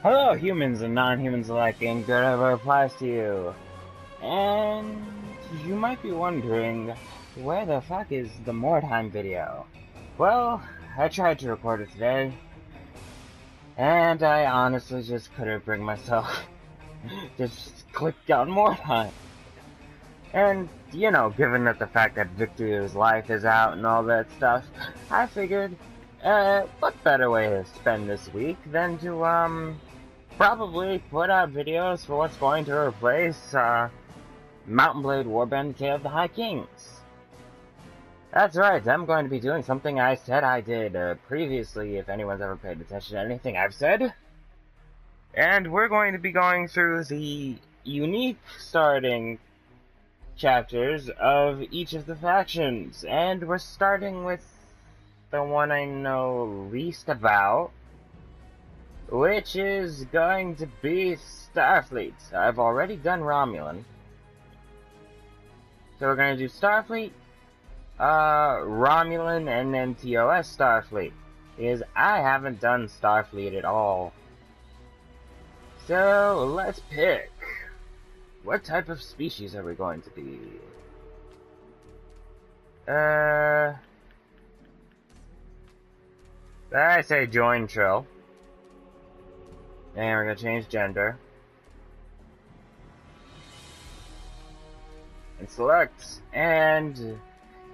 Hello, humans and non-humans alike, and whatever applies to you. And you might be wondering, where the fuck is the more time video? Well, I tried to record it today, and I honestly just couldn't bring myself just clicked on more time. And, you know, given that the fact that Victor's Life is out and all that stuff, I figured, what better way to spend this week than to, probably put out videos for what's going to replace, Mountain Blade Warband Tale of the High Kings. That's right, I'm going to be doing something I said I did, previously, if anyone's ever paid attention to anything I've said. And we're going to be going through the unique starting chapters of each of the factions, and we're starting with the one I know least about, which is going to be Starfleet. I've already done Romulan, so we're going to do Starfleet, Romulan, and then TOS Starfleet, because I haven't done Starfleet at all. So let's pick. What type of species are we going to be? I say join Trill. And we're gonna change gender. And select. And, you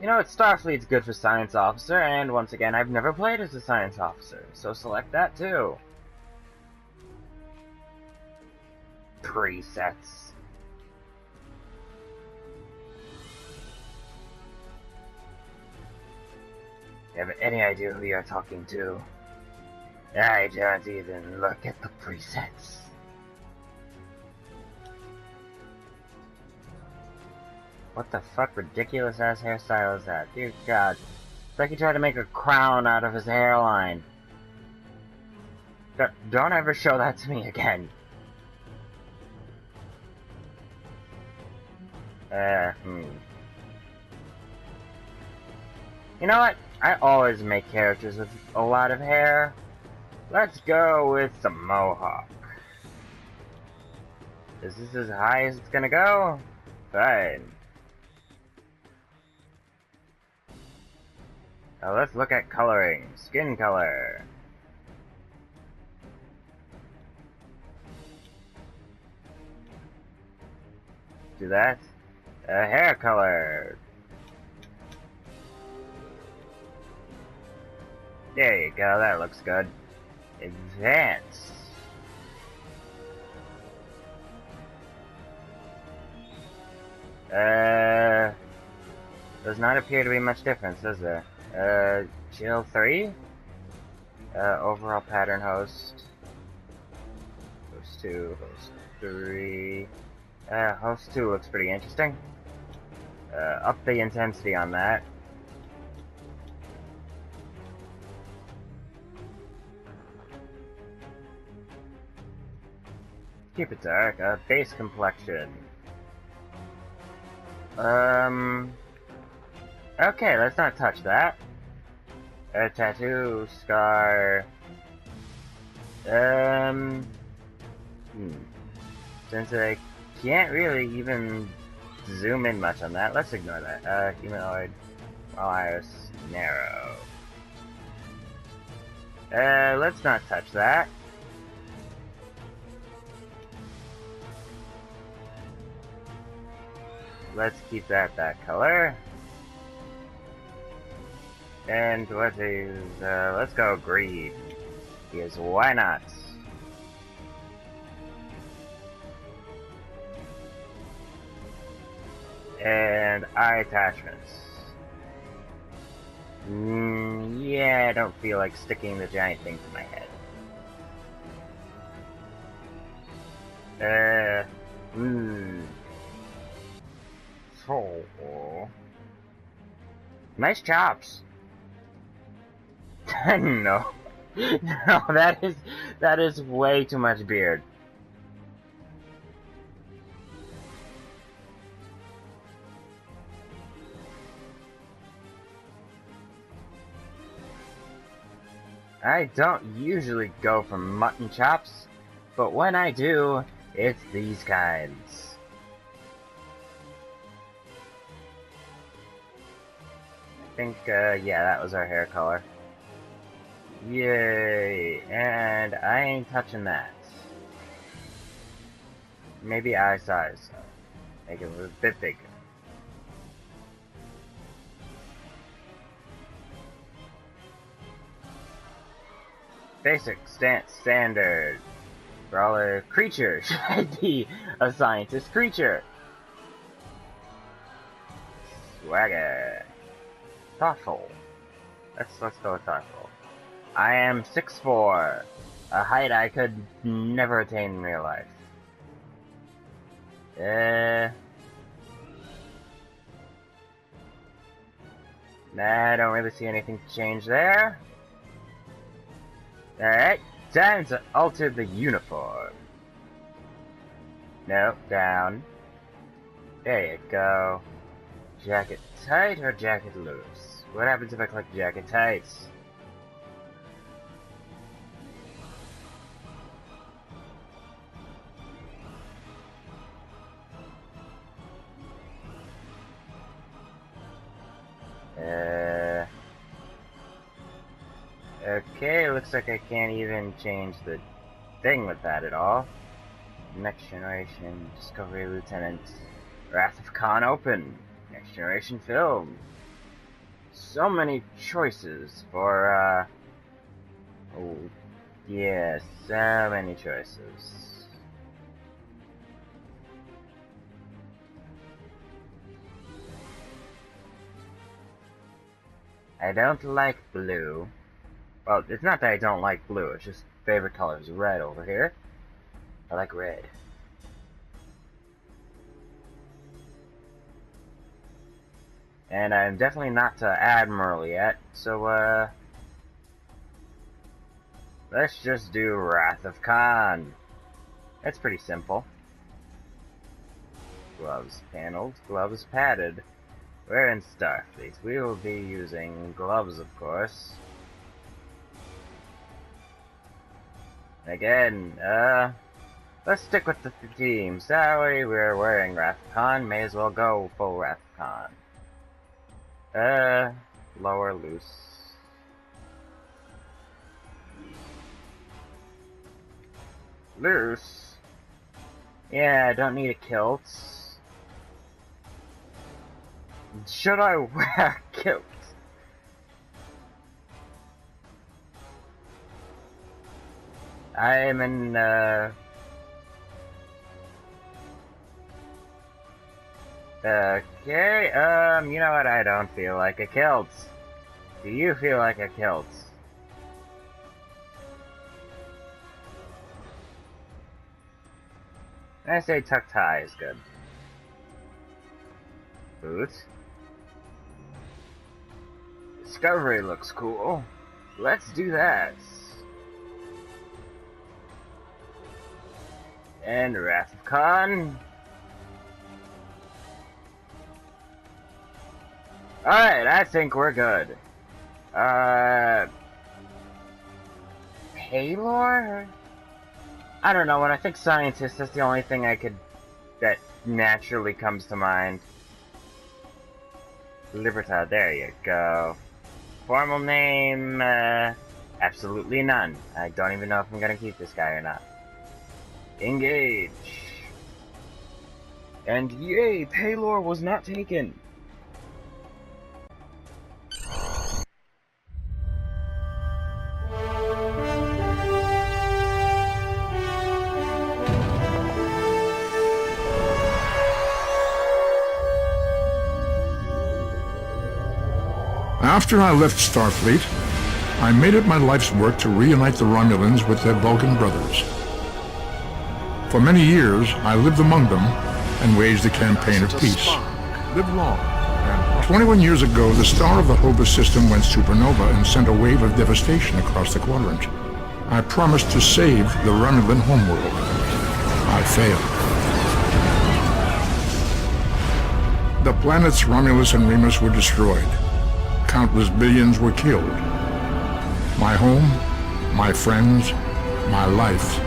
know what, Starfleet's good for Science Officer, and once again, I've never played as a Science Officer, so select that too. Presets. You have any idea who you're talking to? I don't even look at the presets. What the fuck ridiculous ass hairstyle is that? Dear God. It's like he tried to make a crown out of his hairline. Don't ever show that to me again. You know what? I always make characters with a lot of hair. Let's go with the mohawk. Is this as high as it's gonna go? Fine. Now let's look at coloring. Skin color. Do that. Hair color. There you go, that looks good. Advance. Does not appear to be much difference, does there? Chill 3? Overall pattern host. Host 2, host 3. Host 2 looks pretty interesting. Up the intensity on that. Keep it dark. Base complexion. Okay, let's not touch that. Tattoo, scar. Since I can't really even zoom in much on that, let's ignore that. Humanoid, iris, narrow. Let's not touch that. Let's keep that color. And what is, let's go green. Because why not? And eye attachments. Yeah, I don't feel like sticking the giant thing to my head. So... Nice chops. No. No, that is way too much beard. I don't usually go for mutton chops, but when I do, it's these kinds. I think, yeah, that was our hair color. Yay, and I ain't touching that. Maybe eye size. Make it a bit bigger. Basic standard. Brawler creature should be a scientist creature. Swagger. Thoughtful. Let's go with thoughtful. I am 6'4", a height I could never attain in real life. Nah, I don't really see anything to change there. Alright, time to alter the uniform. No, down. There you go. Jacket tight or jacket loose? What happens if I click jacket tight? Okay, looks like I can't even change the thing with that at all. Next Generation, Discovery Lieutenant, Wrath of Khan Open, Next Generation Film. So many choices for, oh, yeah, so many choices. I don't like blue. Well, it's not that I don't like blue, it's just favorite color is red over here. I like red. And I'm definitely not to Admiral yet, so, let's just do Wrath of Khan. That's pretty simple. Gloves paneled, gloves padded. We're in Starfleet. We will be using gloves, of course. Again, let's stick with the theme. Sorry, we're wearing Wrath of Khan. May as well go full Wrath of Khan. Lower loose. Loose? Yeah, I don't need a kilt. Should I wear a kilt? I'm in, okay, you know what, I don't feel like a kilt. Do you feel like a kilt? I say tuck tie is good. Boots. Discovery looks cool. Let's do that. And Wrath of Khan. Alright, I think we're good. Paylor? I don't know, when I think scientist, that's the only thing that naturally comes to mind. Libertad, there you go. Formal name, absolutely none. I don't even know if I'm gonna keep this guy or not. Engage. And yay, Paylor was not taken. After I left Starfleet, I made it my life's work to reunite the Romulans with their Vulcan brothers. For many years, I lived among them and waged a campaign of peace. Live long. 21 years ago, the star of the Hova system went supernova and sent a wave of devastation across the quadrant. I promised to save the Romulan homeworld. I failed. The planets Romulus and Remus were destroyed. Countless billions were killed. My home my friends, my life,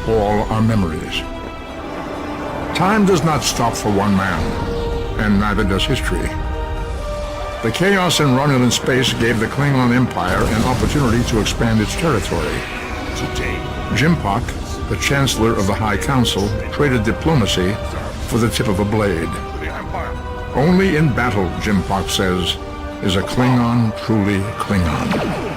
all are memories. Time does not stop for one man, and neither does history. The chaos in Romulan space gave the Klingon Empire an opportunity to expand its territory. Today, Jimpak, the Chancellor of the High Council, traded diplomacy for the tip of a blade. the Empire. Only in battle, Jimpak says, is a Klingon truly Klingon.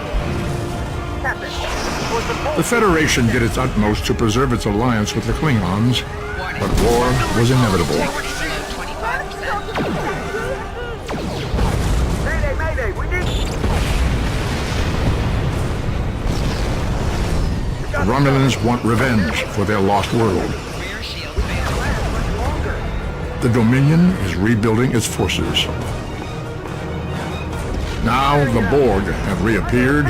The Federation did its utmost to preserve its alliance with the Klingons, but war was inevitable. Mayday, we need... The Romulans want revenge for their lost world. The Dominion is rebuilding its forces. Now the Borg have reappeared,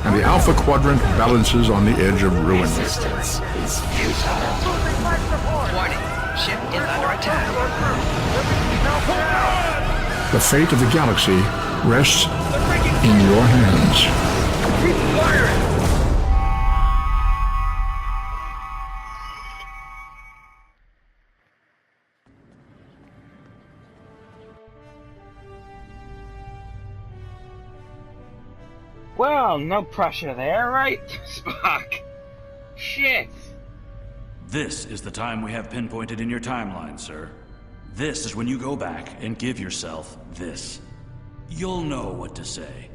and the Alpha Quadrant balances on the edge of ruin. Resistance is futile. Warning, ship is under attack. The fate of the galaxy rests in your hands. Keep firing! Well, no pressure there, right, Spock? Shit. This is the time we have pinpointed in your timeline, sir. This is when you go back and give yourself this. You'll know what to say.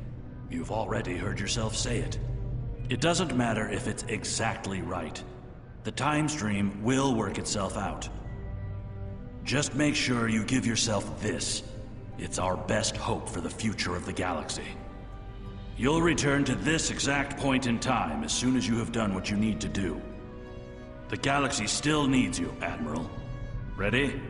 You've already heard yourself say it. It doesn't matter if it's exactly right. The time stream will work itself out. Just make sure you give yourself this. It's our best hope for the future of the galaxy. You'll return to this exact point in time as soon as you have done what you need to do. The galaxy still needs you, Admiral. Ready?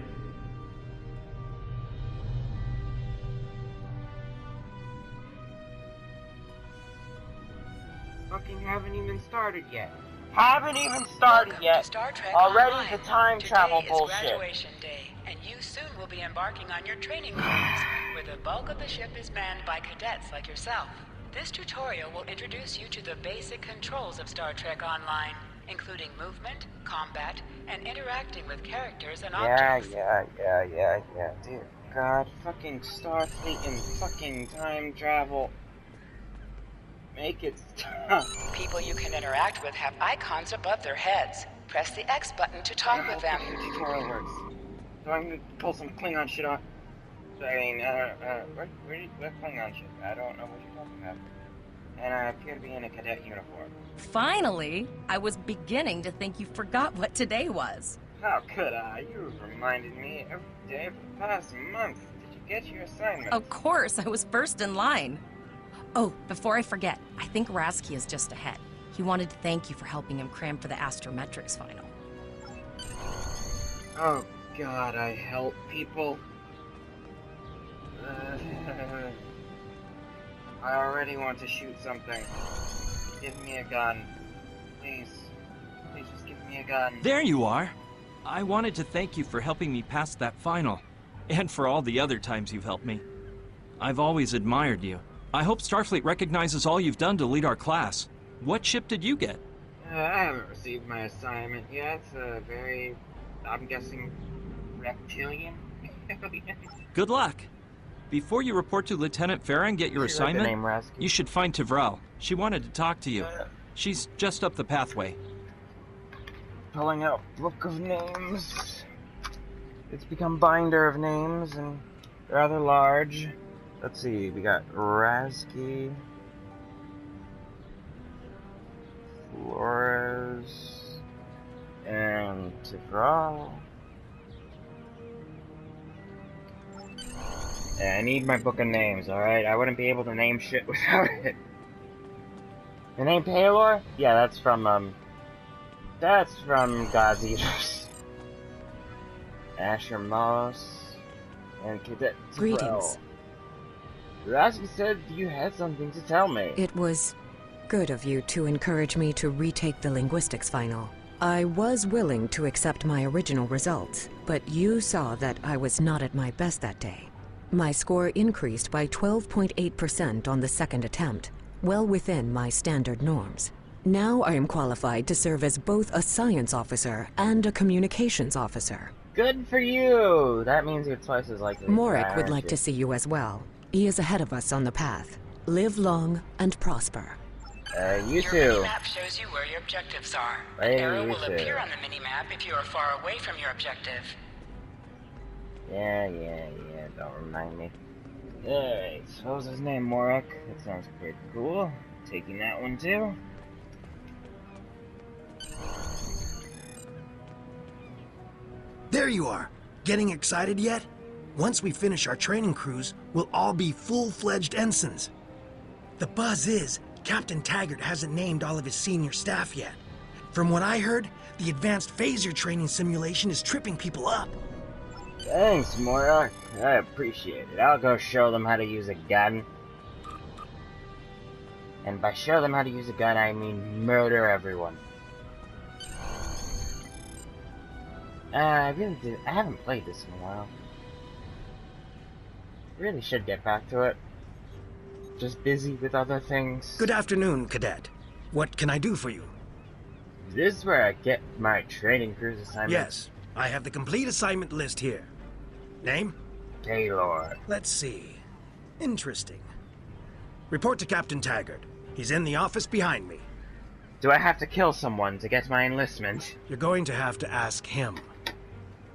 Fucking haven't even started yet. Haven't even started Welcome yet. to Star Trek Already Online. the time travel Today is bullshit. graduation day, and you soon will be embarking on your training cruise, where the bulk of the ship is manned by cadets like yourself. This tutorial will introduce you to the basic controls of Star Trek Online, including movement, combat, and interacting with characters and objects. Yeah. Dear God, fucking Starfleet and fucking time travel. Make it stop. People you can interact with have icons above their heads. Press the X button to talk with them. Fucking tutorial works. So I'm gonna pull some Klingon shit off. I mean, what Klingon shit? I don't know what you're talking about. And I appear to be in a cadet uniform. Finally! I was beginning to think you forgot what today was. How could I? You've reminded me every day for the past month. Did you get your assignment? Of course, I was first in line. Oh, before I forget, I think Rasky is just ahead. He wanted to thank you for helping him cram for the astrometrics final. Oh God, I help people. I already want to shoot something. Give me a gun. Please. Please just give me a gun. There you are! I wanted to thank you for helping me pass that final, and for all the other times you've helped me. I've always admired you. I hope Starfleet recognizes all you've done to lead our class. What ship did you get? I haven't received my assignment yet. I'm guessing, reptilian? Good luck! Before you report to Lieutenant Farah and get your assignment, you should find Tavral. She wanted to talk to you. She's just up the pathway. Pulling out book of names. It's become binder of names and rather large. Let's see, we got Rasky, Flores, and Tavral. Yeah, I need my book of names, alright? I wouldn't be able to name shit without it. The name Paylor? Yeah, that's from God's Eaters. Asher Moss, and Cadet Tavral. Greetings. Rasky said you had something to tell me. It was good of you to encourage me to retake the linguistics final. I was willing to accept my original results, but you saw that I was not at my best that day. My score increased by 12.8% on the second attempt, well within my standard norms. Now I am qualified to serve as both a science officer and a communications officer. Good for you! That means you're twice as likely to Morik die, would aren't like you? to see you as well. He is ahead of us on the path. Live long and prosper. You Your too. mini-map shows you where your objectives are. An Later, arrow you will too. appear on the mini-map if you are far away from your objective. Yeah, don't remind me. Alright, so what was his name? Morik? That sounds pretty cool. Taking that one too. There you are. Getting excited yet? Once we finish our training cruise, we'll all be full-fledged ensigns. The buzz is, Captain Taggart hasn't named all of his senior staff yet. From what I heard, the advanced phaser training simulation is tripping people up. Thanks, Morik. I appreciate it. I'll go show them how to use a gun. And by show them how to use a gun, I mean murder everyone. I haven't played this in a while. Really should get back to it. Just busy with other things. Good afternoon, Cadet. What can I do for you? This is where I get my training cruise assignments. Yes, I have the complete assignment list here. Name? Taylor. Let's see. Interesting. Report to Captain Taggart. He's in the office behind me. Do I have to kill someone to get my enlistment? You're going to have to ask him.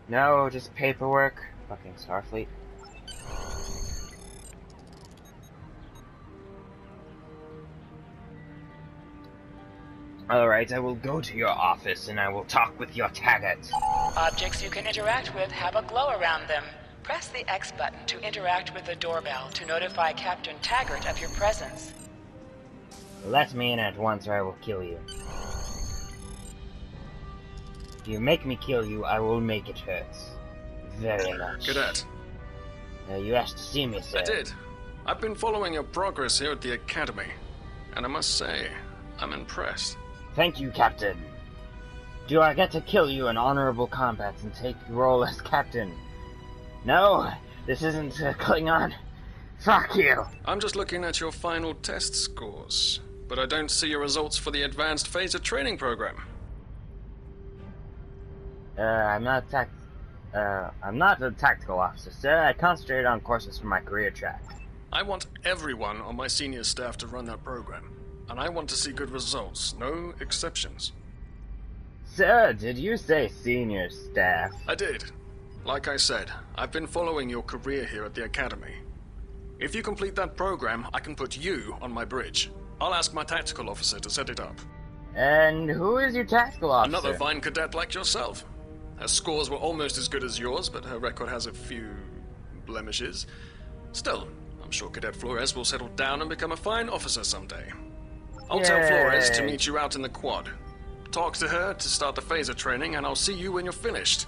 No, just paperwork. Fucking Starfleet. Alright, I will go to your office and I will talk with your Taggart. Objects you can interact with have a glow around them. Press the X button to interact with the doorbell to notify Captain Taggart of your presence. Let me in at once or I will kill you. If you make me kill you, I will make it hurt. Very much. Cadet. You asked to see me, sir. I did. I've been following your progress here at the Academy, and I must say, I'm impressed. Thank you, Captain. Do I get to kill you in honorable combat and take your role as Captain? No, this isn't Klingon. Fuck you. I'm just looking at your final test scores, but I don't see your results for the Advanced Phaser Training Program. I'm not a tactical officer, sir. I concentrated on courses for my career track. I want everyone on my senior staff to run that program, and I want to see good results, no exceptions. Sir, did you say senior staff? I did. Like I said, I've been following your career here at the Academy. If you complete that program, I can put you on my bridge. I'll ask my tactical officer to set it up. And who is your tactical officer? Another fine cadet like yourself. Her scores were almost as good as yours, but her record has a few blemishes. Still, I'm sure Cadet Flores will settle down and become a fine officer someday. I'll tell Flores to meet you out in the quad. Talk to her to start the phaser training, and I'll see you when you're finished.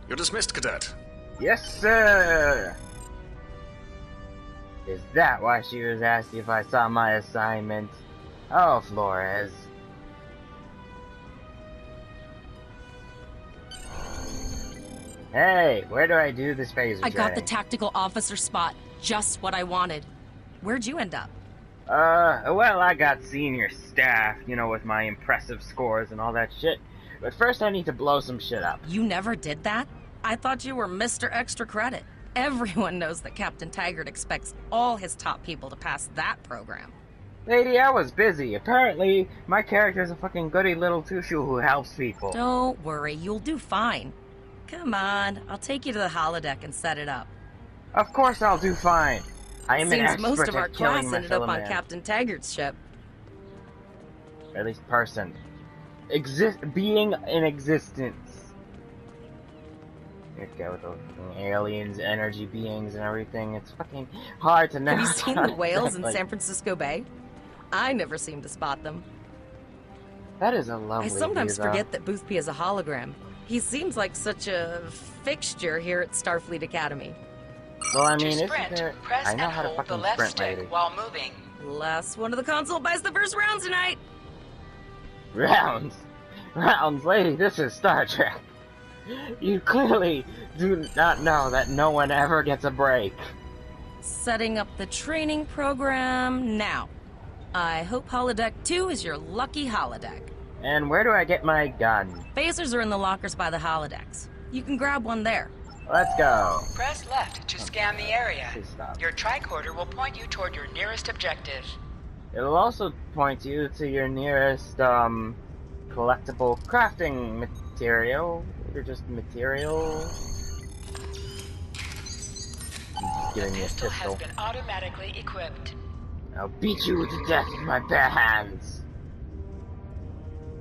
You're dismissed, Cadet. Yes, sir! Is that why she was asking if I saw my assignment? Oh, Flores. Hey, where do I do this phaser I got the training? tactical officer spot. Just what I wanted. Where'd you end up? Well, I got senior staff, you know, with my impressive scores and all that shit. But first I need to blow some shit up. You never did that? I thought you were Mr. Extra Credit. Everyone knows that Captain Taggart expects all his top people to pass that program. Lady, I was busy. Apparently, my character's a fucking goody little two-shoe who helps people. Don't worry, you'll do fine. Come on, I'll take you to the holodeck and set it up. Of course I'll do fine. I am an Seems expert most of our at killing class my ended up fellow on man. Captain Taggart's ship. Or at least person. Being in existence. Here we go with those fucking aliens, energy beings, and everything. It's fucking hard to know. Have you seen the whales in Like, San Francisco Bay? I never seem to spot them. That is a lovely I sometimes view, though. forget that Boothby is a hologram. He seems like such a fixture here at Starfleet Academy. Well, I To mean, isn't sprint, there... press I know and how to hold the fucking left sprint, stick lady. while moving. Last one of the console buys the first round tonight. Rounds? Rounds, lady, this is Star Trek. You clearly do not know that no one ever gets a break. Setting up the training program now. I hope holodeck 2 is your lucky holodeck. And where do I get my gun? Phasers are in the lockers by the holodecks. You can grab one there. Let's go. Press left to scan the area. Please stop. Your tricorder will point you toward your nearest objective. It'll also point you to your nearest, collectible crafting material. Or just material. I'm just The giving you a pistol pistol. has been automatically equipped. I'll beat you to death with my bare hands.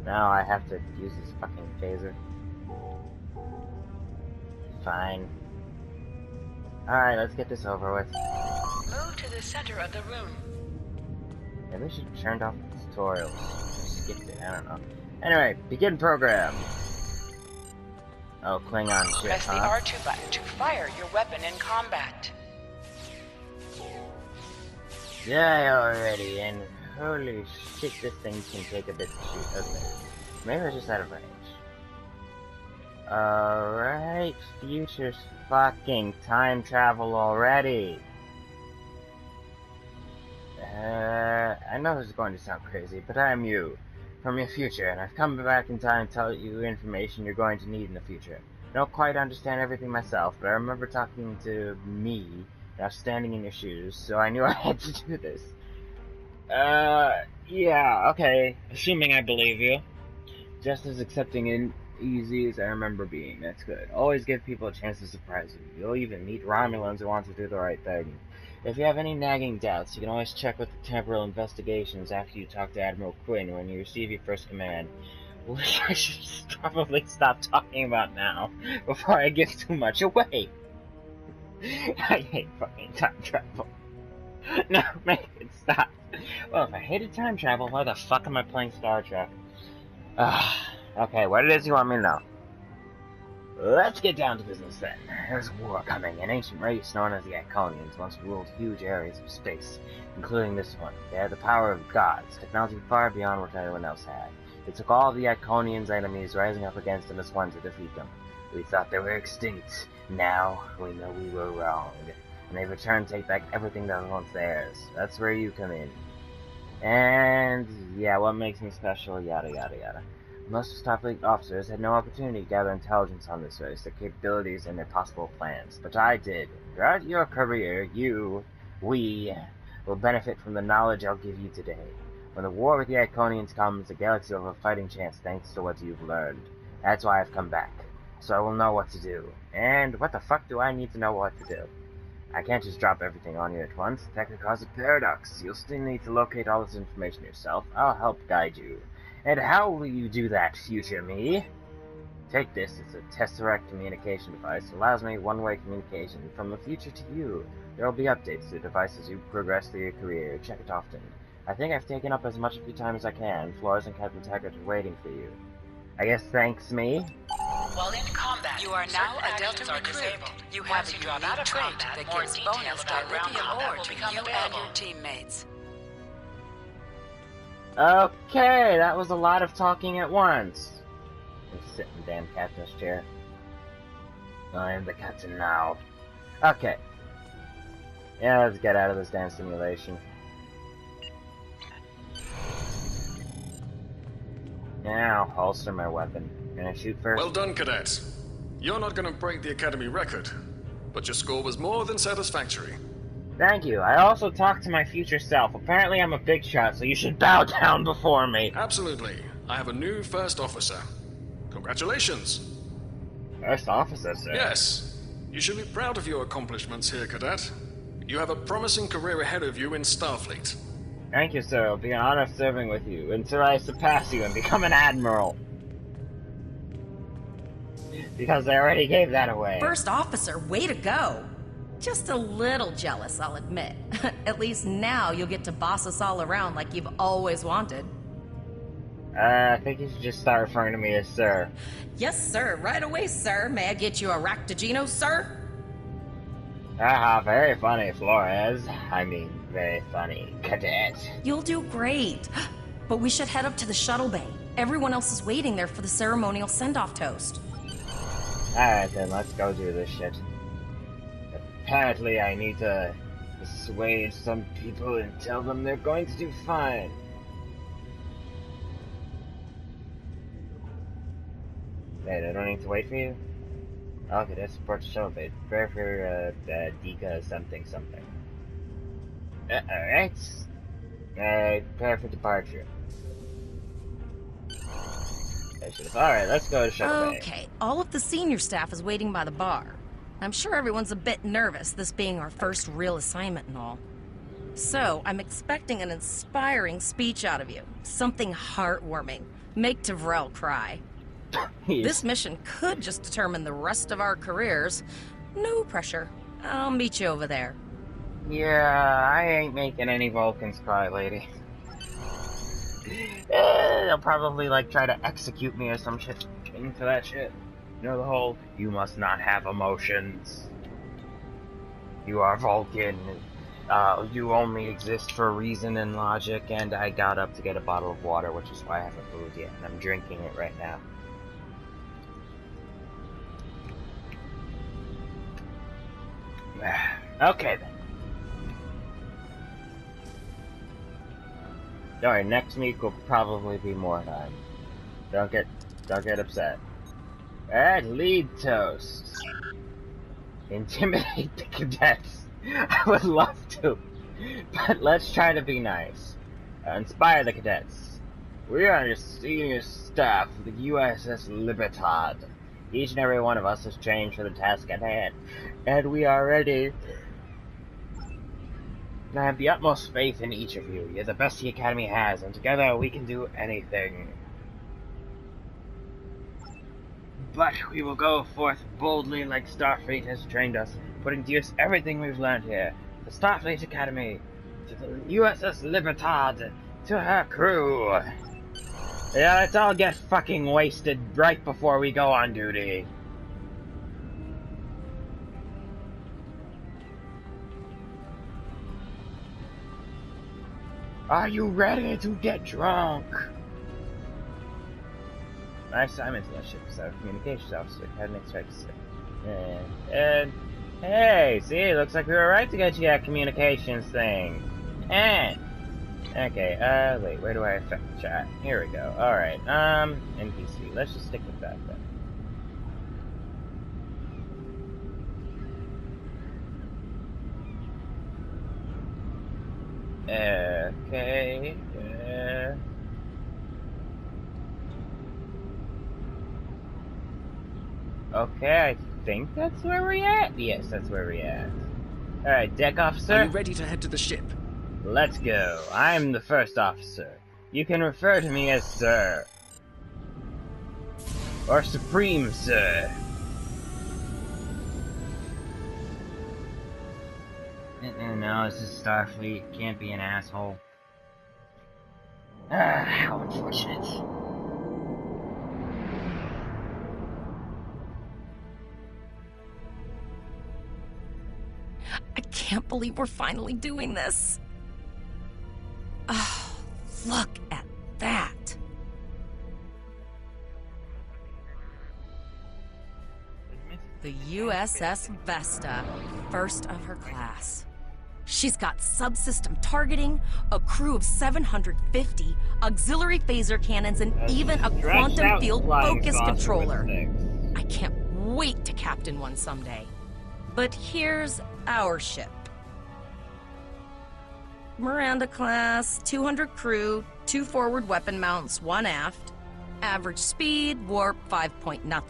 Now I have to use this fucking phaser. Fine. Alright, let's get this over with. Move to the center of the room. Maybe I should have turned off the tutorials. Or skipped it, I don't know. Anyway, begin program. Oh, Klingon shit, Press the huh? R2 button to fire your weapon in combat. Yeah, already, and holy shit, this thing can take a bit to shoot. Okay. Maybe I just out of range. Alright, future's fucking time travel already. I know this is going to sound crazy, but I am you, from your future, and I've come back in time to tell you information you're going to need in the future. I don't quite understand everything myself, but I remember talking to me, and I was standing in your shoes, so I knew I had to do this. Yeah, okay, assuming I believe you. Just as accepting and easy as I remember being, that's good. Always give people a chance to surprise you. You'll even meet Romulans who want to do the right thing. If you have any nagging doubts, you can always check with the Temporal Investigations after you talk to Admiral Quinn when you receive your first command. Which I should probably stop talking about now, before I give too much away. I hate fucking time travel. No, make it stop. Well, if I hated time travel, why the fuck am I playing Star Trek? Okay, what it is you want me to know? Let's get down to business then. There's a war coming. An ancient race known as the INCONSISTENCY once ruled huge areas of space, including this one. They had the power of gods, technology far beyond what anyone else had. It took all the INCONSISTENCY's enemies rising up against them as one to defeat them. We thought they were extinct. Now, we know we were wrong. And they've returned to take back everything that was once theirs. That's where you come in. And, yeah, what makes me special, yada yada yada. Most Starfleet officers had no opportunity to gather intelligence on this race, their capabilities, and their possible plans. But I did. Throughout your career, we, will benefit from the knowledge I'll give you today. When the war with the Iconians comes, the galaxy will have a fighting chance thanks to what you've learned. That's why I've come back. So I will know what to do. And what the fuck do I need to know what to do? I can't just drop everything on you at once. That could cause a paradox. You'll still need to locate all this information yourself. I'll help guide you. And how will you do that, future me? Take this, it's a Tesseract communication device. It allows me one-way communication from the future to you. There will be updates to the device as you progress through your career. Check it often. I think I've taken up as much of your time as I can. Flores and Captain Taggart are waiting for you. I guess thanks me? While in combat, you are now a Delta recruit. You have to drop out of combat. That gives bonus dilithium ore to you and your teammates. Okay, that was a lot of talking at once. Just sit in the damn captain's chair. I am the captain now. Okay. Yeah, let's get out of this damn simulation. Now, holster my weapon. Gonna shoot first? Well done, cadet. You're not gonna break the Academy record, but your score was more than satisfactory. Thank you. I also talked to my future self. Apparently I'm a big shot, so you should bow down before me. Absolutely. I have a new first officer. Congratulations. First officer, sir? Yes. You should be proud of your accomplishments here, cadet. You have a promising career ahead of you in Starfleet. Thank you, sir. It'll be an honor serving with you until I surpass you and become an admiral. Because I already gave that away. First officer, way to go. Just a little jealous, I'll admit. At least now you'll get to boss us all around like you've always wanted. I think you should just start referring to me as sir. Yes, sir. Right away, sir. May I get you a Ractagino, sir? Haha, very funny, Flores. I mean, very funny, cadet. You'll do great. But we should head up to the shuttle bay. Everyone else is waiting there for the ceremonial send-off toast. Alright then, let's go do this shit. Apparently I need to Persuade some people and tell them they're going to do fine. Wait, I don't need to wait for you? Okay, that's support the shuttle base. Prepare for, Dika something something. Alright. Prepare for departure. Alright, let's go to shuttle bay. Okay, all of the senior staff is waiting by the bar. I'm sure everyone's a bit nervous, this being our first real assignment and all. So, I'm expecting an inspiring speech out of you. Something heartwarming. Make Tavrel cry. This mission could just determine the rest of our careers. No pressure. I'll meet you over there. Yeah, I ain't making any Vulcans cry, lady. They'll probably, like, try to execute me or some shit into that shit. You know the whole, you must not have emotions. You are Vulcan. You only exist for reason and logic, and I got up to get a bottle of water, which is why I haven't moved yet, and I'm drinking it right now. Okay then. Alright, next week will probably be more time. Don't get upset. Alright, lead toast. Intimidate the cadets. I would love to, but let's try to be nice. Inspire the cadets. We are your senior staff of the USS Libertad. Each and every one of us is trained for the task at hand, and we are ready. I have the utmost faith in each of you. You're the best the Academy has, and together we can do anything. But we will go forth boldly like Starfleet has trained us, putting to use everything we've learned here. The Starfleet Academy, to the USS Libertad, to her crew. Yeah, let's all get fucking wasted right before we go on duty. Are you ready to get drunk? My assignment to that ship is our communications officer. Hadn't expected to. And hey, see, looks like we were right to get you that communications thing. Okay, wait, where do I affect chat? Here we go. Alright, NPC. Let's just stick with that then. Okay, okay, I think that's where we're at. Yes, that's where we're at. Alright, deck officer. Are you ready to head to the ship? Let's go. I'm the first officer. You can refer to me as Sir. Or Supreme Sir. No, this is Starfleet. Can't be an asshole. How unfortunate. I can't believe we're finally doing this. Oh, look at that. The USS Vesta, first of her class. She's got subsystem targeting, a crew of 750, auxiliary phaser cannons, and even a quantum field focus controller. I can't wait to captain one someday. But here's our ship. Miranda class, 200 crew, 2 forward weapon mounts, 1 aft. Average speed, warp 5.0.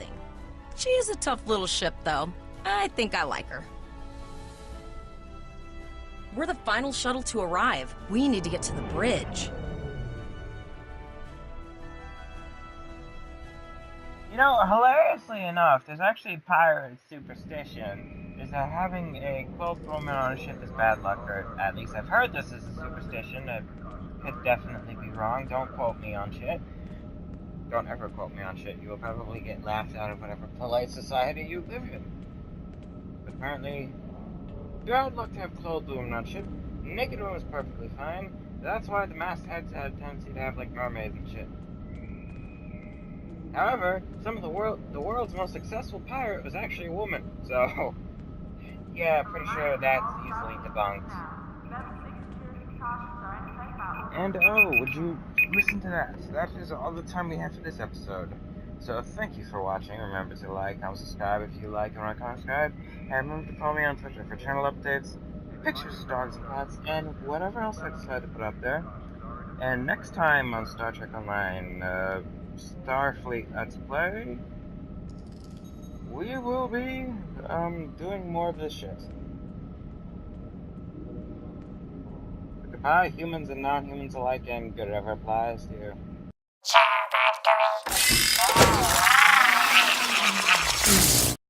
She's a tough little ship, though. I think I like her. We're the final shuttle to arrive. We need to get to the bridge. You know, hilariously enough, there's actually a pirate superstition. Is that having a cloaked woman on a ship is bad luck, or at least I've heard this is a superstition. It could definitely be wrong. Don't quote me on shit. Don't ever quote me on shit. You will probably get laughed out of whatever polite society you live in. But apparently, bad luck to have clothed women on ship. Naked women is perfectly fine. That's why the mastheads had a tendency to have like mermaids and shit. However, some of the world's most successful pirate was actually a woman. So, yeah, pretty sure that's easily debunked. And oh, would you listen to that? So that is all the time we have for this episode. So thank you for watching. Remember to like, comment, subscribe if you like and want to subscribe. And remember to follow me on Twitter for channel updates, pictures of dogs and cats, and whatever else I decide to put up there. And next time on Star Trek Online, Starfleet Let's Play, we will be doing more of this shit. Goodbye, humans and non-humans alike, and good whatever applies to you.